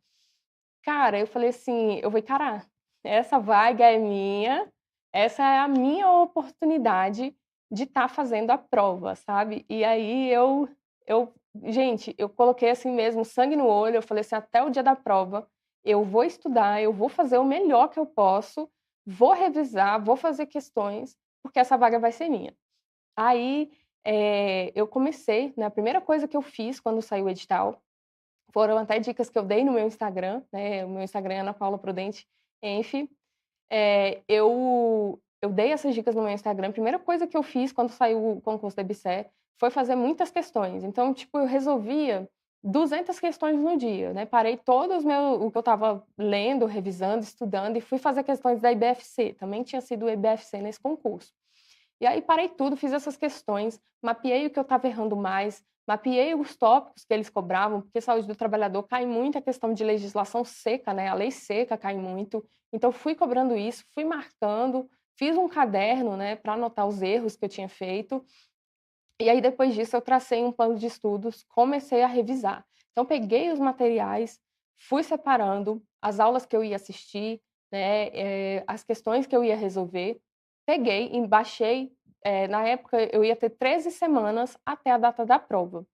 Speaker 1: cara, eu falei assim: "Eu vou encarar, essa vaga é minha, essa é a minha oportunidade de estar fazendo a prova", sabe. E aí eu gente, eu coloquei assim mesmo sangue no olho, eu falei assim: "Até o dia da prova, eu vou estudar, eu vou fazer o melhor que eu posso, vou revisar, vou fazer questões, porque essa vaga vai ser minha". Aí, eu comecei, né, a primeira coisa que eu fiz quando saiu o edital foram até dicas que eu dei no meu Instagram, né, o meu Instagram é Ana Paula Prudente Enf. Eu dei essas dicas no meu Instagram, a primeira coisa que eu fiz quando saiu o concurso da EBSERH foi fazer muitas questões, então, tipo, eu resolvia 200 questões no dia, né, parei todos os meu o que eu estava lendo, revisando, estudando e fui fazer questões da IBFC, também tinha sido o IBFC nesse concurso. E aí parei tudo, fiz essas questões, mapeei o que eu estava errando mais, mapeei os tópicos que eles cobravam, porque saúde do trabalhador cai muito a questão de legislação seca, né, a lei seca cai muito. Então fui cobrando isso, fui marcando, fiz um caderno, né, para anotar os erros que eu tinha feito. E aí depois disso eu tracei um plano de estudos, comecei a revisar. Então peguei os materiais, fui separando as aulas que eu ia assistir, né, as questões que eu ia resolver, peguei e baixei, na época eu ia ter 13 semanas até a data da prova.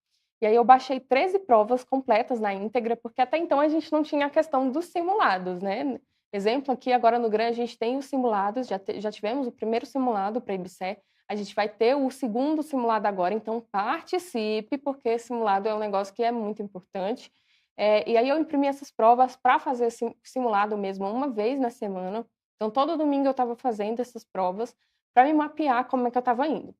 Speaker 1: E aí eu baixei 13 provas completas na íntegra, porque até então a gente não tinha a questão dos simulados, né. Exemplo aqui agora no GRAN a gente tem os simulados, já tivemos o primeiro simulado para IBSE, a gente vai ter o segundo simulado agora, então participe, porque simulado é um negócio que é muito importante. E aí eu imprimi essas provas para fazer simulado mesmo uma vez na semana. Então todo domingo eu estava fazendo essas provas para me mapear como é que eu estava indo.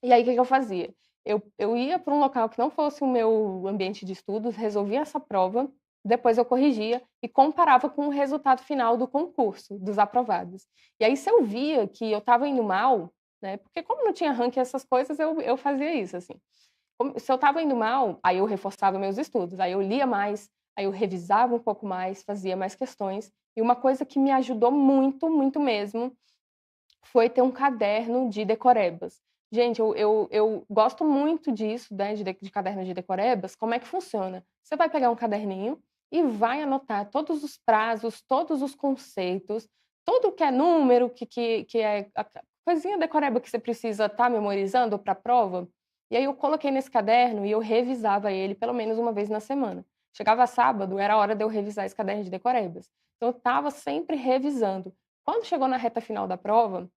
Speaker 1: E aí o que que eu fazia? Eu ia para um local que não fosse o meu ambiente de estudos, resolvia essa prova, depois eu corrigia e comparava com o resultado final do concurso, dos aprovados. E aí se eu via que eu estava indo mal, né, porque como não tinha ranking essas coisas, eu fazia isso, assim. Se eu estava indo mal, aí eu reforçava meus estudos, aí eu lia mais, aí eu revisava um pouco mais, fazia mais questões. E uma coisa que me ajudou muito, muito mesmo, foi ter um caderno de decorebas. Gente, eu gosto muito disso, né, de caderno de decorebas. Como é que funciona? Você vai pegar um caderninho e vai anotar todos os prazos, todos os conceitos, tudo que é número, que é a coisinha decoreba que você precisa estar memorizando para a prova. E aí eu coloquei nesse caderno e eu revisava ele pelo menos uma vez na semana. Chegava sábado, era hora de eu revisar esse caderno de decorebas. Então, eu estava sempre revisando. Quando chegou na reta final da prova,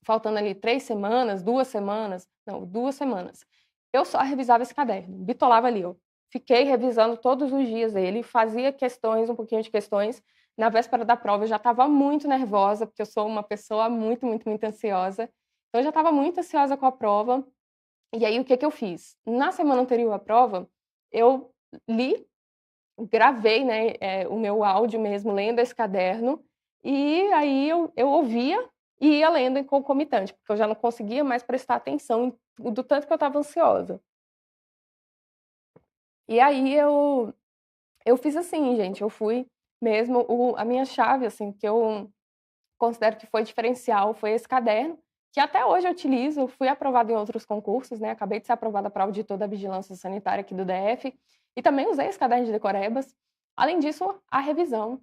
Speaker 1: faltando ali 3 semanas, 2 semanas, não, 2 semanas, eu só revisava esse caderno, bitolava ali, ó. Fiquei revisando todos os dias ele, fazia questões, um pouquinho de questões. Na véspera da prova, eu já estava muito nervosa, porque eu sou uma pessoa muito, muito, muito ansiosa. Então, eu já estava muito ansiosa com a prova. E aí, o que que eu fiz? Na semana anterior à prova, eu li, gravei, né, o meu áudio mesmo, lendo esse caderno, e aí eu ouvia e ia lendo em concomitante, porque eu já não conseguia mais prestar atenção do tanto que eu estava ansiosa. E aí eu fiz assim, gente, eu fui mesmo a minha chave, assim, que eu considero que foi diferencial, foi esse caderno, que até hoje eu utilizo, fui aprovada em outros concursos, né, acabei de ser aprovada para auditor da Vigilância Sanitária aqui do DF, e também usei esse caderno de decorebas. Além disso, a revisão,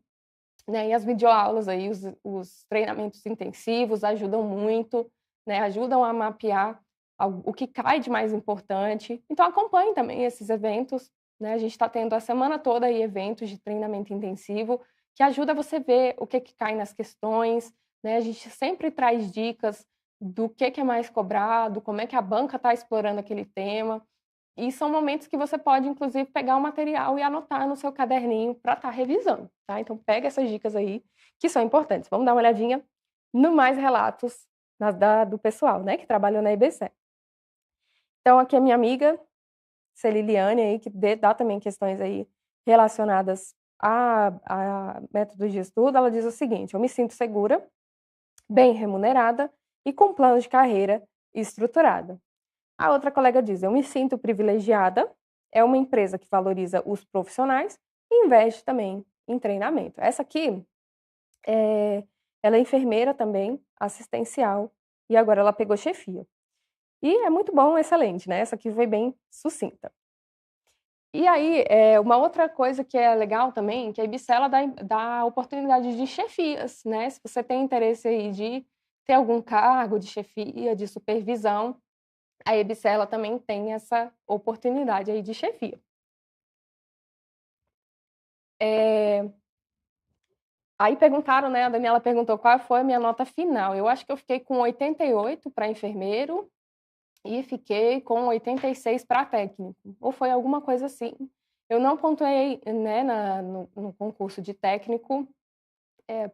Speaker 1: né, e as videoaulas aí, os treinamentos intensivos ajudam muito, né, ajudam a mapear o que cai de mais importante. Então acompanhe também esses eventos, né, a gente está tendo a semana toda aí eventos de treinamento intensivo, que ajuda você a ver o que cai nas questões, né, a gente sempre traz dicas do que é mais cobrado, como é que a banca está explorando aquele tema, e são momentos que você pode, inclusive, pegar o material e anotar no seu caderninho para estar revisando, tá? Então pega essas dicas aí, que são importantes. Vamos dar uma olhadinha no mais relatos do pessoal, né, que trabalhou na IBC. Então aqui a minha amiga Celiliane aí, que dá também questões aí relacionadas a métodos de estudo, ela diz o seguinte: eu me sinto segura, bem remunerada e com plano de carreira estruturada. A outra colega diz: eu me sinto privilegiada, é uma empresa que valoriza os profissionais e investe também em treinamento. Essa aqui, ela é enfermeira também, assistencial, e agora ela pegou chefia. E é muito bom, excelente, né? Essa aqui foi bem sucinta. E aí, uma outra coisa que é legal também, que a Ibicela dá oportunidade de chefias, né? Se você tem interesse aí de ter algum cargo de chefia, de supervisão, a Ibicela também tem essa oportunidade aí de chefia. Aí perguntaram, né, a Daniela perguntou qual foi a minha nota final. Eu acho que eu fiquei com 88 para enfermeiro e fiquei com 86 para técnico, ou foi alguma coisa assim. Eu não pontuei, né, no concurso de técnico,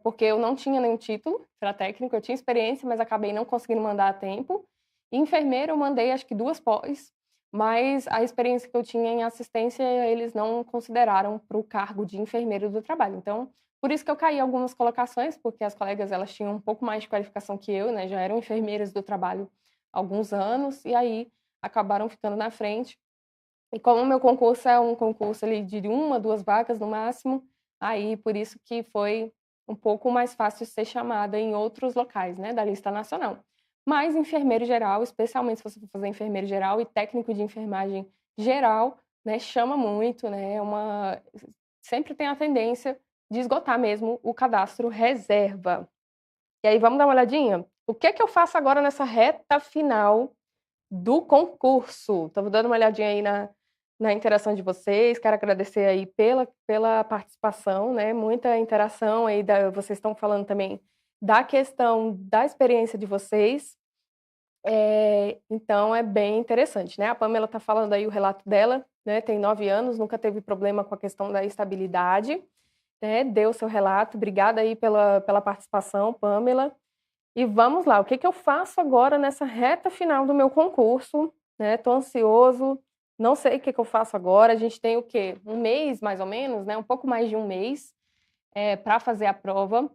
Speaker 1: porque eu não tinha nenhum título para técnico, eu tinha experiência, mas acabei não conseguindo mandar a tempo. E enfermeiro eu mandei acho que 2 pós, mas a experiência que eu tinha em assistência eles não consideraram para o cargo de enfermeiro do trabalho. Então, por isso que eu caí algumas colocações, porque as colegas elas tinham um pouco mais de qualificação que eu, né, já eram enfermeiras do trabalho há alguns anos, e aí acabaram ficando na frente. E como o meu concurso é um concurso ali de 1, 2 vagas no máximo, aí por isso que foi um pouco mais fácil ser chamada em outros locais, né, da lista nacional. Mas enfermeiro geral, especialmente se você for fazer enfermeiro geral e técnico de enfermagem geral, né, chama muito, né, sempre tem a tendência de esgotar mesmo o cadastro reserva. E aí vamos dar uma olhadinha? O que que eu faço agora nessa reta final do concurso? Estamos dando uma olhadinha aí na interação de vocês, quero agradecer aí pela participação, né, muita interação aí, vocês estão falando também da questão da experiência de vocês, então é bem interessante, né, a Pamela está falando aí o relato dela, né, tem 9 anos, nunca teve problema com a questão da estabilidade, né, deu seu relato, obrigada aí pela participação, Pamela. E vamos lá, o que que eu faço agora nessa reta final do meu concurso, né, tô ansioso, não sei o que que eu faço agora, a gente tem o quê? Um mês, mais ou menos, né, um pouco mais de um mês, pra fazer a prova.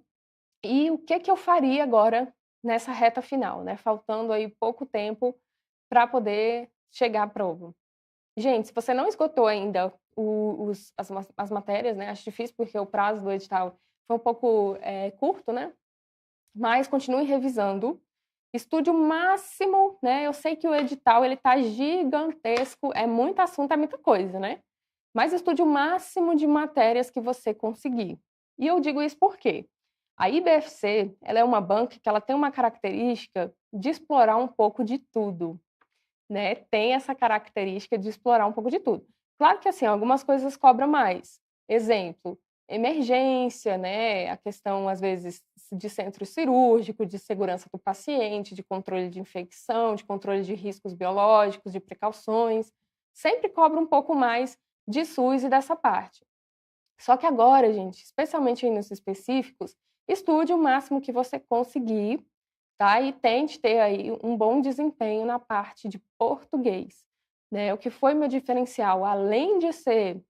Speaker 1: E o que que eu faria agora nessa reta final, né, faltando aí pouco tempo para poder chegar à prova. Gente, se você não esgotou ainda as matérias, né, acho difícil porque o prazo do edital foi um pouco, curto, né, mas continue revisando, estude o máximo, né, eu sei que o edital ele tá gigantesco, é muito assunto, é muita coisa, né, mas estude o máximo de matérias que você conseguir. E eu digo isso por quê? A IBFC, ela é uma banca que ela tem uma característica de explorar um pouco de tudo, né, tem essa característica de explorar um pouco de tudo. Claro que, assim, algumas coisas cobram mais. Exemplo, emergência, né, a questão, às vezes, de centro cirúrgico, de segurança do paciente, de controle de infecção, de controle de riscos biológicos, de precauções, sempre cobra um pouco mais de SUS e dessa parte. Só que agora, gente, especialmente aí nos específicos, estude o máximo que você conseguir, tá? E tente ter aí um bom desempenho na parte de português, né? O que foi meu diferencial, além de ser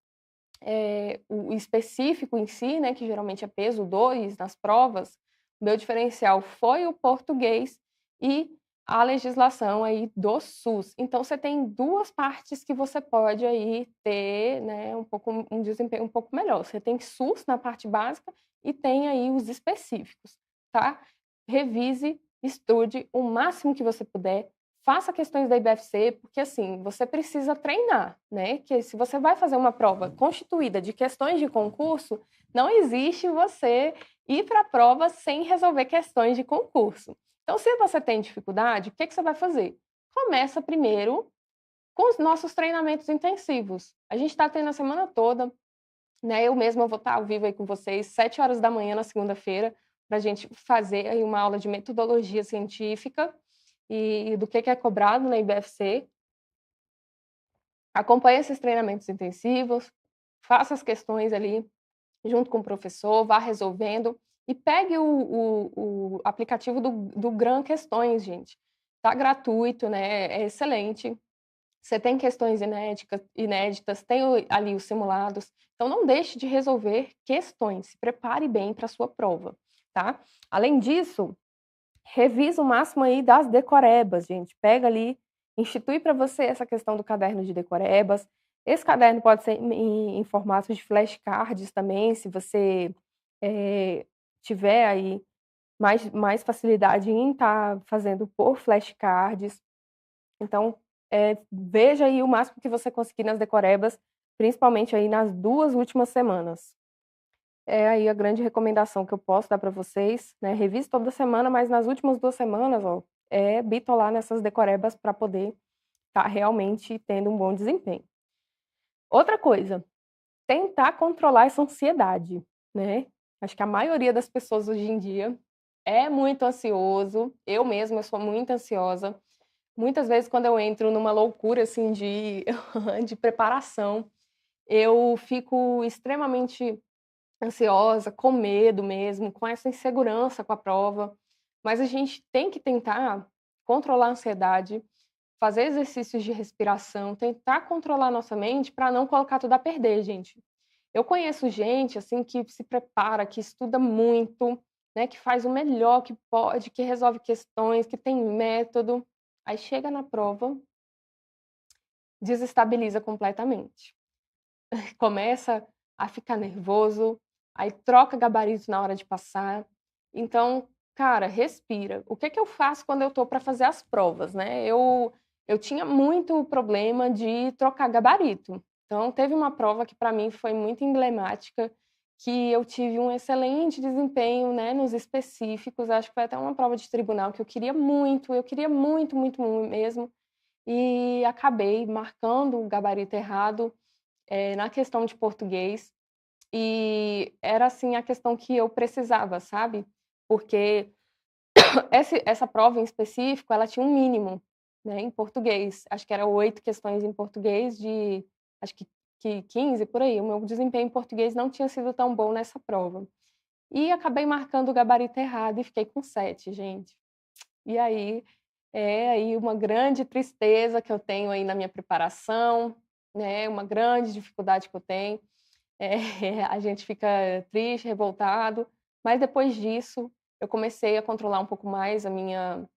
Speaker 1: o específico em si, né, que geralmente é peso 2 nas provas, o meu diferencial foi o português e a legislação aí do SUS. Então você tem 2 partes que você pode aí ter, né, um desempenho um pouco melhor. Você tem SUS na parte básica e tem aí os específicos, tá? Revise, estude o máximo que você puder, faça questões da IBFC, porque assim, você precisa treinar, né? Que se você vai fazer uma prova constituída de questões de concurso, não existe você ir para a prova sem resolver questões de concurso. Então, se você tem dificuldade, o que você vai fazer? Começa primeiro com os nossos treinamentos intensivos. A gente está tendo a semana toda, né? Eu mesma vou estar ao vivo aí com vocês, 7 horas da manhã na segunda-feira, para a gente fazer aí uma aula de metodologia científica e do que é cobrado na IBFC. Acompanhe esses treinamentos intensivos, faça as questões ali junto com o professor, vá resolvendo e pegue o aplicativo do Gran Questões, gente. Tá gratuito, né? É excelente. Você tem questões inéditas, tem ali os simulados. Então, não deixe de resolver questões. Se prepare bem para a sua prova, tá? Além disso, revisa o máximo aí das decorebas, gente. Pega ali, institui para você essa questão do caderno de decorebas. Esse caderno pode ser em formato de flashcards também, se você tiver aí mais facilidade em estar fazendo por flashcards. Então, veja aí o máximo que você conseguir nas decorebas, principalmente aí nas 2 últimas semanas. É aí a grande recomendação que eu posso dar para vocês, né? Revise toda semana, mas nas últimas 2 semanas, ó, bitolar nessas decorebas para poder estar realmente tendo um bom desempenho. Outra coisa, tentar controlar essa ansiedade, né? Acho que a maioria das pessoas hoje em dia é muito ansioso. Eu mesma, eu sou muito ansiosa. Muitas vezes, quando eu entro numa loucura, assim, de de preparação, eu fico extremamente ansiosa, com medo mesmo, com essa insegurança com a prova, mas a gente tem que tentar controlar a ansiedade, fazer exercícios de respiração, tentar controlar a nossa mente para não colocar tudo a perder, gente. Eu conheço gente, assim, que se prepara, que estuda muito, né, que faz o melhor que pode, que resolve questões, que tem método, aí chega na prova, desestabiliza completamente. Começa a ficar nervoso, aí troca gabarito na hora de passar. Então, cara, respira. O que que eu faço quando eu tô para fazer as provas, né? Eu tinha muito problema de trocar gabarito. Então, teve uma prova que para mim foi muito emblemática, que eu tive um excelente desempenho, né, nos específicos. Acho que foi até uma prova de tribunal que eu queria muito, muito, muito mesmo, e acabei marcando o gabarito errado na questão de português, e era, assim, a questão que eu precisava, sabe, porque essa prova em específico, ela tinha um mínimo, né, em português, acho que era 8 questões em português de acho que 15, por aí, o meu desempenho em português não tinha sido tão bom nessa prova. E acabei marcando o gabarito errado e fiquei com 7, gente. E aí, aí uma grande tristeza que eu tenho aí na minha preparação, né, uma grande dificuldade que eu tenho. A gente fica triste, revoltado, mas depois disso eu comecei a controlar um pouco mais a minha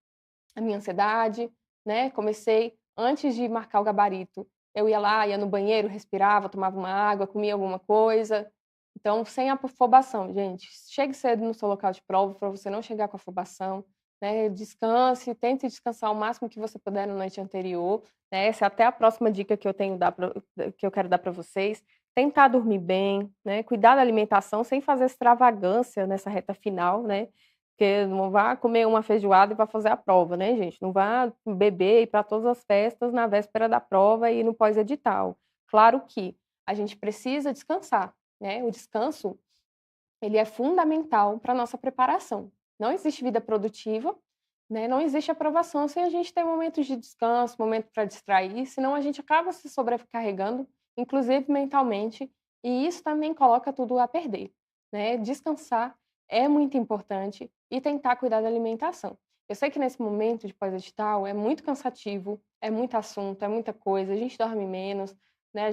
Speaker 1: ansiedade, né, comecei antes de marcar o gabarito, eu ia lá, ia no banheiro, respirava, tomava uma água, comia alguma coisa. Então, sem afobação, gente. Chegue cedo no seu local de prova para você não chegar com afobação, né, descanse, tente descansar o máximo que você puder na noite anterior, né, essa é até a próxima dica que eu quero dar para vocês. Tentar dormir bem, né, cuidar da alimentação sem fazer extravagância nessa reta final, né, porque não vá comer uma feijoada e vá fazer a prova, né, gente, não vá beber e ir para todas as festas na véspera da prova e no pós-edital. Claro que a gente precisa descansar, né? O descanso, ele é fundamental para a nossa preparação. Não existe vida produtiva, né? Não existe aprovação sem a gente ter momentos de descanso, momento para distrair, senão a gente acaba se sobrecarregando, inclusive mentalmente, e isso também coloca tudo a perder, né? Descansar é muito importante e tentar cuidar da alimentação. Eu sei que nesse momento de pós-edital é muito cansativo, é muito assunto, é muita coisa, a gente dorme menos, né? A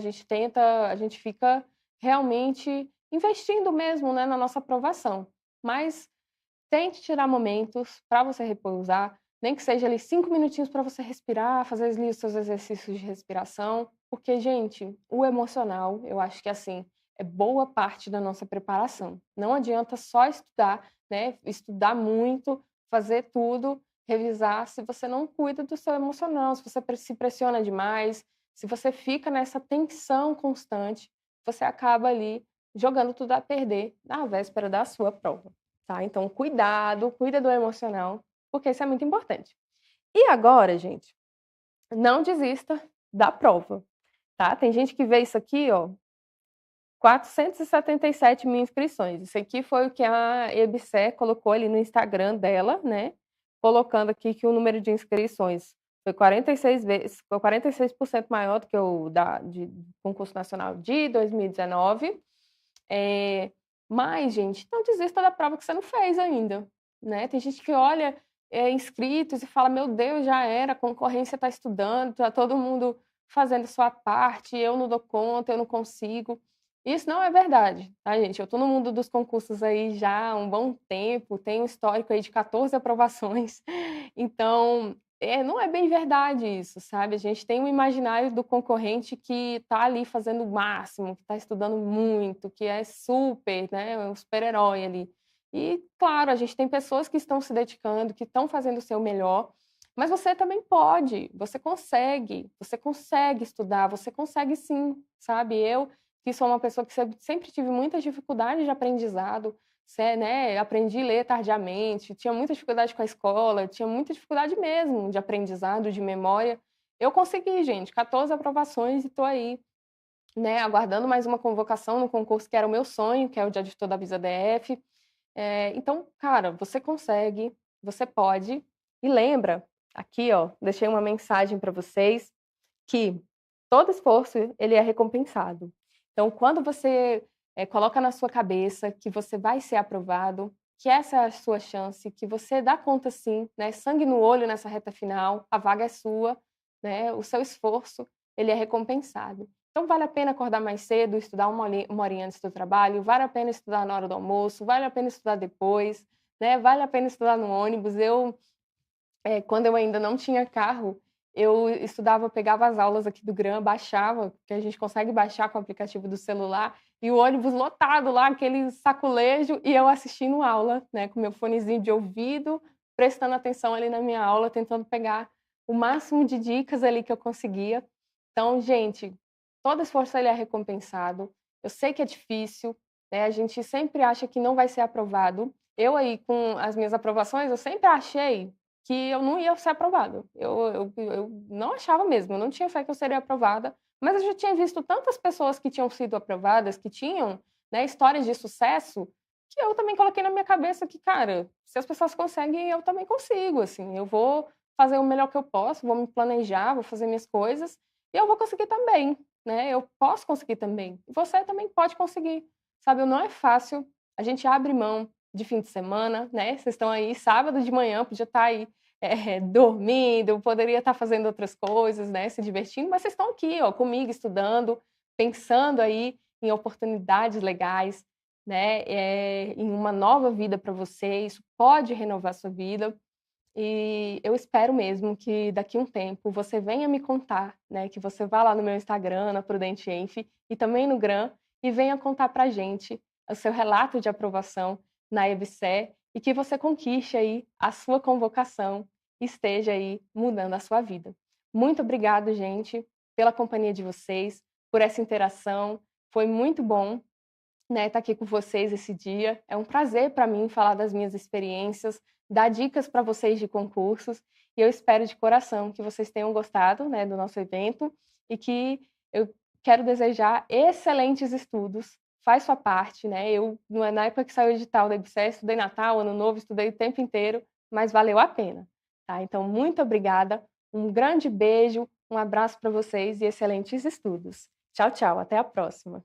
Speaker 1: gente fica realmente investindo mesmo, né, na nossa aprovação. Mas tente tirar momentos para você repousar, nem que seja ali 5 minutinhos para você respirar, fazer ali os seus exercícios de respiração, porque, gente, o emocional, eu acho que, assim, é boa parte da nossa preparação. Não adianta só estudar, né, estudar muito, fazer tudo, revisar, se você não cuida do seu emocional, se você se pressiona demais, se você fica nessa tensão constante, você acaba ali jogando tudo a perder na véspera da sua prova. Tá? Então, cuidado, cuida do emocional, porque isso é muito importante. E agora, gente, não desista da prova, tá? Tem gente que vê isso aqui, ó, 477 mil inscrições. Isso aqui foi o que a EBSER colocou ali no Instagram dela, né? Colocando aqui que o número de inscrições foi 46 vezes, foi 46% maior do que o de concurso nacional de 2019. Mas, gente, não desista da prova que você não fez ainda, né? Tem gente que olha inscritos e fala: meu Deus, já era, a concorrência está estudando, está todo mundo fazendo sua parte, eu não dou conta, eu não consigo. Isso não é verdade, tá, gente? Eu estou no mundo dos concursos aí já há um bom tempo, tenho um histórico aí de 14 aprovações, então não é bem verdade isso, sabe? A gente tem um imaginário do concorrente que está ali fazendo o máximo, que está estudando muito, que é super, né, um super-herói ali. E, claro, a gente tem pessoas que estão se dedicando, que estão fazendo o seu melhor, mas você também pode, você consegue estudar, você consegue sim, sabe? Eu, que sou uma pessoa que sempre tive muitas dificuldades de aprendizado, né, aprendi a ler tardiamente, tinha muita dificuldade com a escola, tinha muita dificuldade mesmo de aprendizado, de memória. Eu consegui, gente, 14 aprovações e estou aí, né, aguardando mais uma convocação no concurso que era o meu sonho, que é o de auditor da Visa DF. Então, cara, você consegue, você pode. E lembra, aqui, ó, deixei uma mensagem para vocês, que todo esforço ele é recompensado. Então, quando você coloca na sua cabeça que você vai ser aprovado, que essa é a sua chance, que você dá conta sim, né, sangue no olho nessa reta final, a vaga é sua, né, o seu esforço ele é recompensado. Então, vale a pena acordar mais cedo, estudar uma horinha antes do trabalho, vale a pena estudar na hora do almoço, vale a pena estudar depois, né, vale a pena estudar no ônibus. Quando eu ainda não tinha carro, eu estudava, pegava as aulas aqui do GRAM, baixava, que a gente consegue baixar com o aplicativo do celular, e o ônibus lotado lá, aquele saculejo, e eu assistindo aula, né, com meu fonezinho de ouvido, prestando atenção ali na minha aula, tentando pegar o máximo de dicas ali que eu conseguia. Então, gente, todo esforço ele é recompensado. Eu sei que é difícil, né, a gente sempre acha que não vai ser aprovado. Eu aí, com as minhas aprovações, eu sempre achei que eu não ia ser aprovada. Eu não achava mesmo, eu não tinha fé que eu seria aprovada, mas eu já tinha visto tantas pessoas que tinham sido aprovadas, que tinham, né, histórias de sucesso, que eu também coloquei na minha cabeça que, cara, se as pessoas conseguem, eu também consigo, assim, eu vou fazer o melhor que eu posso, vou me planejar, vou fazer minhas coisas, e eu vou conseguir também, né, eu posso conseguir também, e você também pode conseguir, sabe, não é fácil, a gente abre mão de fim de semana, né, vocês estão aí sábado de manhã, podia estar aí dormindo, poderia estar fazendo outras coisas, né, se divertindo, mas vocês estão aqui, ó, comigo estudando, pensando aí em oportunidades legais, né, em uma nova vida para você, isso pode renovar sua vida, e eu espero mesmo que daqui a um tempo você venha me contar, né, que você vá lá no meu Instagram, na Prudente Enf, e também no Gram, e venha contar pra gente o seu relato de aprovação na EBSER e que você conquiste aí a sua convocação e esteja aí mudando a sua vida. Muito obrigado, gente, pela companhia de vocês, por essa interação. Foi muito bom, né, estar aqui com vocês esse dia. É um prazer para mim falar das minhas experiências, dar dicas para vocês de concursos, e eu espero de coração que vocês tenham gostado, né, do nosso evento e que eu quero desejar excelentes estudos, faz sua parte, né? Eu, na época que saiu o edital da IBSER, estudei Natal, Ano Novo, estudei o tempo inteiro, mas valeu a pena, tá? Então, muito obrigada, um grande beijo, um abraço para vocês e excelentes estudos. Tchau, tchau, até a próxima.